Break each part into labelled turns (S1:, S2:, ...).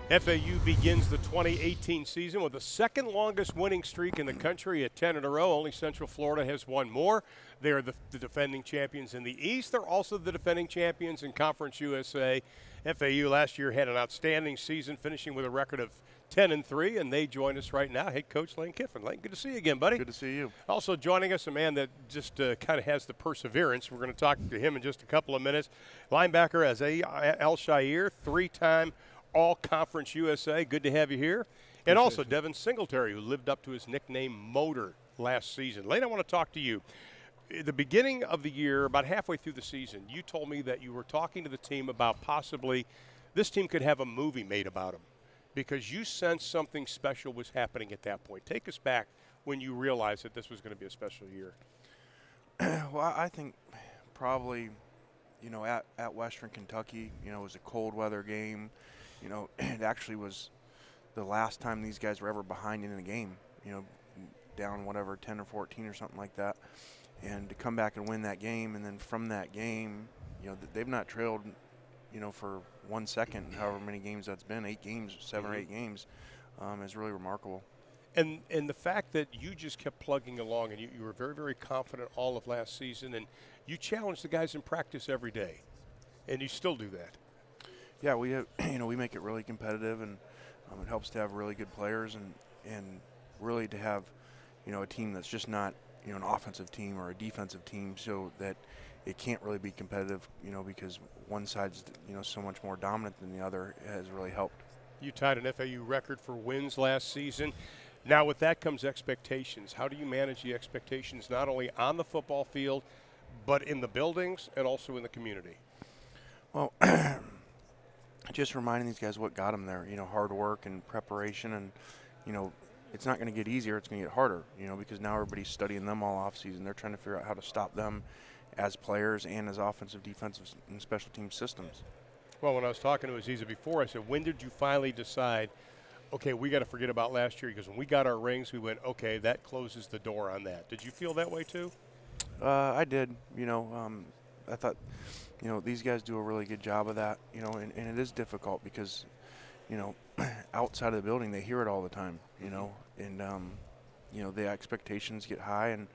S1: FAU begins the 2018 season with the second longest winning streak in the country at 10 in a row. Only Central Florida has won more. They are the defending champions in the East. They're also the defending champions in Conference USA. FAU last year had an outstanding season, finishing with a record of 10-3, and they join us right now. Head coach Lane Kiffin. Lane, good to see you again, buddy.
S2: Good to see you.
S1: Also joining us, a man that just kind of has the perseverance. We're going to talk to him in just a couple of minutes. Linebacker Aziz El-Shaair, three-time All-Conference USA. Good to have you here. And also Devin Singletary, who lived up to his nickname Motor last season. Lane, I want to talk to you. At the beginning of the year, about halfway through the season, you told me that you were talking to the team about possibly this team could have a movie made about them because you sensed something special was happening at that point. Take us back when you realized that this was going to be a special year.
S2: Well, I think probably, at Western Kentucky, it was a cold weather game. It actually was the last time these guys were ever behind in a game, down whatever, 10 or 14 or something like that. And to come back and win that game, and then from that game, they've not trailed, for 1 second, however many games that's been, 8 games, 7 or 8 games, is really remarkable.
S1: And the fact that you just kept plugging along, and you were very, very confident all of last season, and you challenged the guys in practice every day, and you still do that.
S2: Yeah, we have, we make it really competitive, and it helps to have really good players, and really to have, a team that's just not, an offensive team or a defensive team, so that it can't really be competitive, because one side's, so much more dominant than the other has really helped.
S1: You tied an FAU record for wins last season. Now with that comes expectations. How do you manage the expectations not only on the football field, but in the buildings and also in the community?
S2: Well, just reminding these guys what got them there, hard work and preparation, and, it's not going to get easier, it's going to get harder, because now everybody's studying them all off season. They're trying to figure out how to stop them as players and as offensive, defensive, and special team systems.
S1: Well, when I was talking to Aziza before, I said, when did you finally decide, okay, we got to forget about last year? Because when we got our rings, we went, okay, that closes the door on that. Did you feel that way too?
S2: I did. I thought, these guys do a really good job of that, and it is difficult because, outside of the building, they hear it all the time, and, the expectations get high, and,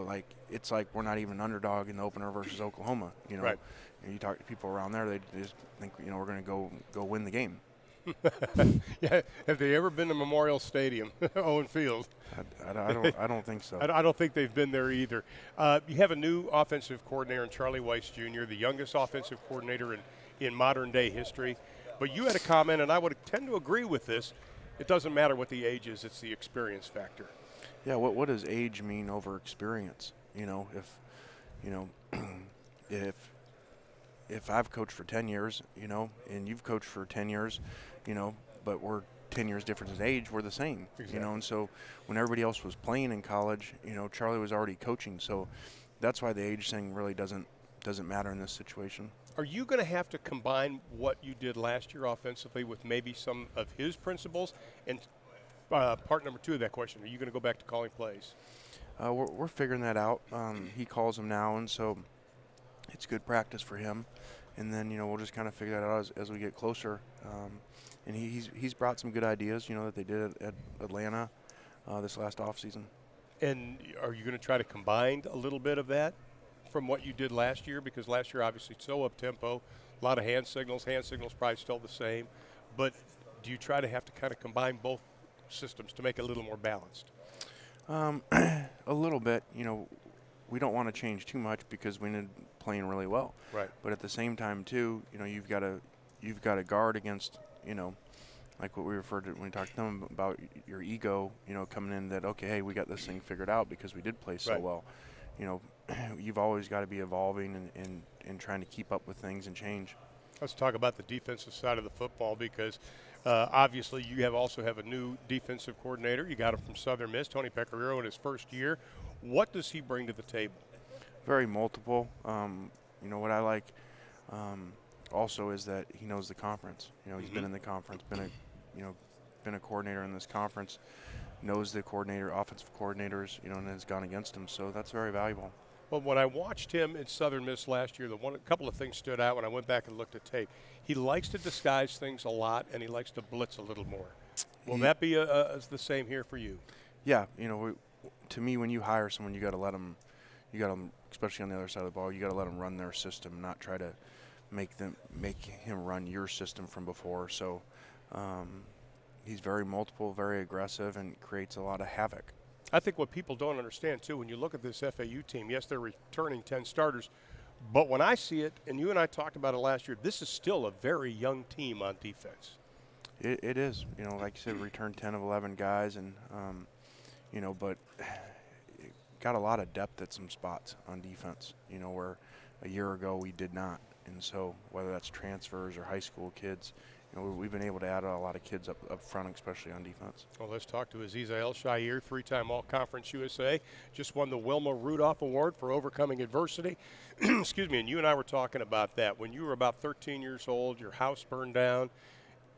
S2: like it's like we're not even an underdog in the opener versus Oklahoma,
S1: Right.
S2: And you talk to people around there, they just think, we're going to go win the game.
S1: Yeah, have they ever been to Memorial Stadium, Owen Field?
S2: I don't think so.
S1: I don't think they've been there either. You have a new offensive coordinator in Charlie Weis Jr., the youngest offensive coordinator in modern-day history. But you had a comment, and I would tend to agree with this. It doesn't matter what the age is; it's the experience factor.
S2: Yeah. What does age mean over experience? If I've coached for 10 years, and you've coached for 10 years, but we're 10 years difference in age, we're the same,
S1: Exactly.
S2: and so when everybody else was playing in college, Charlie was already coaching, so that's why the age thing really doesn't matter in this situation.
S1: Are you going to have to combine what you did last year offensively with maybe some of his principles? And part number two of that question, are you going to go back to calling plays?
S2: We're figuring that out. He calls them now, and so it's good practice for him. And then, we'll just kind of figure that out as we get closer. And he's brought some good ideas, that they did at Atlanta this last offseason.
S1: And are you going to try to combine a little bit of that from what you did last year? Because last year, obviously, so up-tempo, a lot of hand signals. Hand signals probably still the same. But do you try to have to kind of combine both systems to make it a little more balanced?
S2: A little bit. We don't want to change too much because we need playing really well.
S1: Right.
S2: But at the same time, too, you've got to guard against, like what we referred to when we talked to them about your ego, coming in that, okay, hey, we got this thing figured out because we did play so
S1: Right.
S2: well. You've always got to be evolving and trying to keep up with things and change.
S1: Let's talk about the defensive side of the football because obviously you also have a new defensive coordinator. You got him from Southern Miss, Tony Pecoraro, in his first year. What does he bring to the table?
S2: Very multiple. What I like also is that he knows the conference. He's been in the conference, been a coordinator in this conference, knows the offensive coordinators, and has gone against them. So that's very valuable.
S1: Well, when I watched him in Southern Miss last year, a couple of things stood out when I went back and looked at tape. He likes to disguise things a lot, and he likes to blitz a little more. Will that be the same here for you?
S2: Yeah, to me, when you hire someone, you got to let them, especially on the other side of the ball, you got to let them run their system, not try to make him run your system from before. So he's very multiple, very aggressive, and creates a lot of havoc.
S1: I think what people don't understand, too, when you look at this FAU team, yes, they're returning 10 starters, but when I see it, and you and I talked about it last year, this is still a very young team on defense.
S2: It is. Like you said, returned 10 of 11 guys, and, but got a lot of depth at some spots on defense, where a year ago we did not. And so whether that's transfers or high school kids, we've been able to add a lot of kids up front, especially on defense.
S1: Well, let's talk to Aziza El-Shaair, three-time All-Conference USA. Just won the Wilma Rudolph Award for overcoming adversity. Excuse me, and you and I were talking about that. When you were about 13 years old, your house burned down,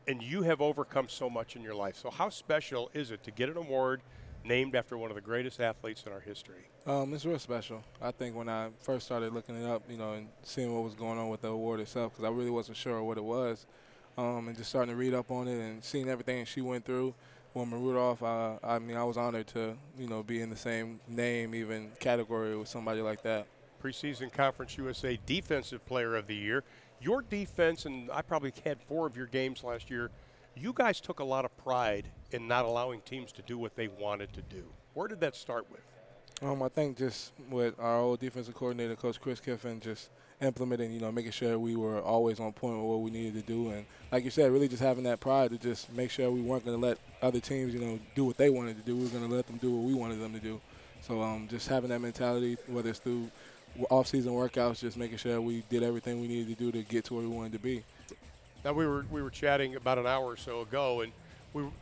S1: and you have overcome so much in your life. So how special is it to get an award named after one of the greatest athletes in our history?
S3: It's real special. I think when I first started looking it up, and seeing what was going on with the award itself, because I really wasn't sure what it was, and just starting to read up on it and seeing everything she went through. Wilma Rudolph, I was honored to, be in the same name, even category with somebody like that.
S1: Preseason Conference USA Defensive Player of the Year. Your defense, and I probably had 4 of your games last year, you guys took a lot of pride in not allowing teams to do what they wanted to do. Where did that start with?
S3: I think just with our old defensive coordinator, Coach Chris Kiffin, just implementing, making sure we were always on point with what we needed to do. And like you said, really just having that pride to just make sure we weren't going to let other teams, do what they wanted to do. We were going to let them do what we wanted them to do. So just having that mentality, whether it's through off-season workouts, just making sure we did everything we needed to do to get to where we wanted to be.
S1: Now, we were chatting about an hour or so ago, and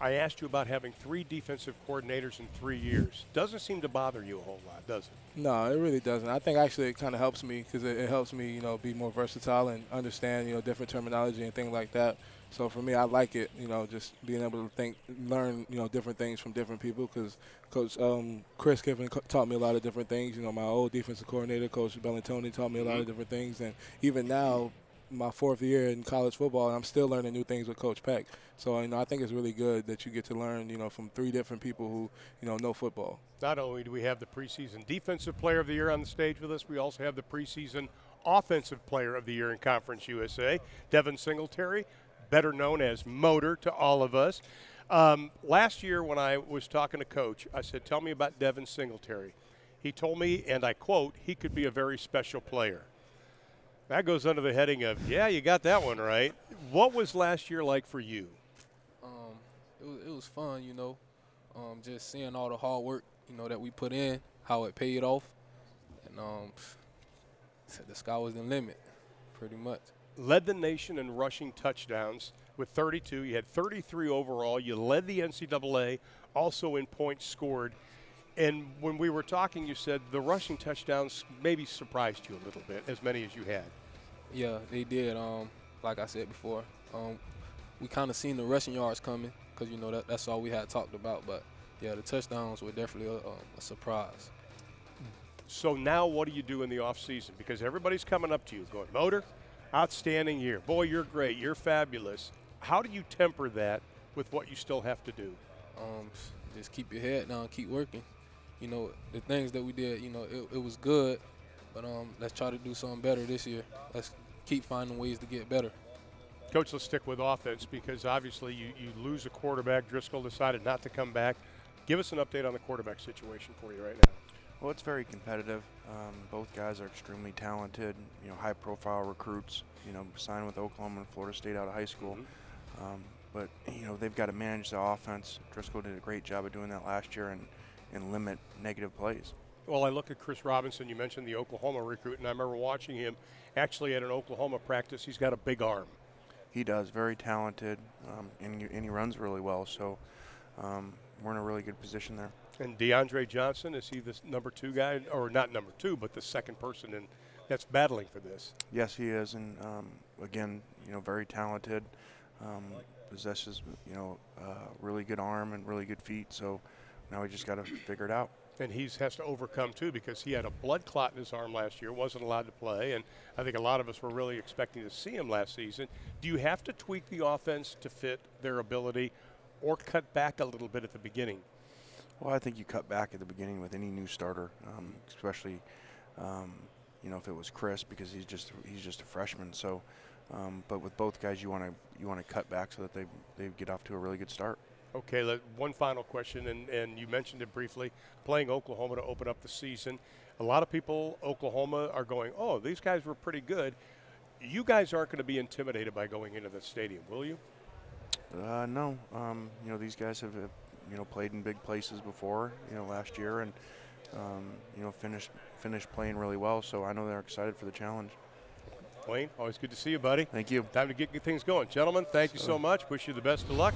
S1: I asked you about having 3 defensive coordinators in 3 years. Doesn't seem to bother you a whole lot, does it?
S3: No, it really doesn't. I think actually it kind of helps me because it helps me, be more versatile and understand, different terminology and things like that. So for me, I like it, just being able to learn, different things from different people because Coach Chris Kiffin taught me a lot of different things. My old defensive coordinator, Coach Bellantoni, taught me a lot of different things. And even now, my 4th year in college football, and I'm still learning new things with Coach Peck. So, I think it's really good that you get to learn, from 3 different people who, know football.
S1: Not only do we have the preseason Defensive Player of the Year on the stage with us, we also have the preseason Offensive Player of the Year in Conference USA, Devin Singletary, better known as Motor to all of us. Last year when I was talking to Coach, I said, tell me about Devin Singletary. He told me, and I quote, he could be a very special player. That goes under the heading of, yeah, you got that one right. What was last year like for you?
S4: It was fun, just seeing all the hard work, that we put in, how it paid off. And the sky was the limit, pretty much.
S1: Led the nation in rushing touchdowns with 32. You had 33 overall. You led the NCAA, also in points scored. And when we were talking, you said the rushing touchdowns maybe surprised you a little bit, as many as you had.
S4: Yeah, they did. Like I said before, we kind of seen the rushing yards coming because, that's all we had talked about. But, yeah, the touchdowns were definitely a surprise.
S1: So now what do you do in the offseason? Because everybody's coming up to you going, Motor, outstanding year. Boy, you're great. You're fabulous. How do you temper that with what you still have to do?
S4: Just keep your head down, keep working. The things that we did, it was good, but let's try to do something better this year. Let's keep finding ways to get better.
S1: Coach, let's stick with offense because obviously you lose a quarterback. Driscoll decided not to come back. Give us an update on the quarterback situation for you right now.
S2: Well, it's very competitive. Both guys are extremely talented, high-profile recruits, signed with Oklahoma and Florida State out of high school. But, they've got to manage the offense. Driscoll did a great job of doing that last year and limit negative plays.
S1: Well, I look at Chris Robinson. You mentioned the Oklahoma recruit, and I remember watching him actually at an Oklahoma practice. He's got a big arm.
S2: He does, very talented, and he runs really well. So we're in a really good position there.
S1: And DeAndre Johnson, is he the number 2 guy, or not number 2, but the second person that's battling for this?
S2: Yes, he is, and again, very talented, possesses, really good arm and really good feet. So now we just got to figure it out.
S1: And he has to overcome, too, because he had a blood clot in his arm last year, wasn't allowed to play, and I think a lot of us were really expecting to see him last season. Do you have to tweak the offense to fit their ability or cut back a little bit at the beginning?
S2: Well, I think you cut back at the beginning with any new starter, especially, you know, if it was Chris, because he's just a freshman. So, but with both guys, you want to cut back so that they get off to a really good start.
S1: Okay, one final question, and you mentioned it briefly, playing Oklahoma to open up the season. A lot of people, Oklahoma, are going, oh, these guys were pretty good. You guys aren't going to be intimidated by going into the stadium, will you?
S2: No. You know, these guys have, you know, played in big places before, you know, last year, and, you know, finished playing really well, so I know they're excited for the challenge.
S1: Wayne, always good to see you, buddy.
S2: Thank you.
S1: Time to get things going. Gentlemen, thank you so much. Wish you the best of luck.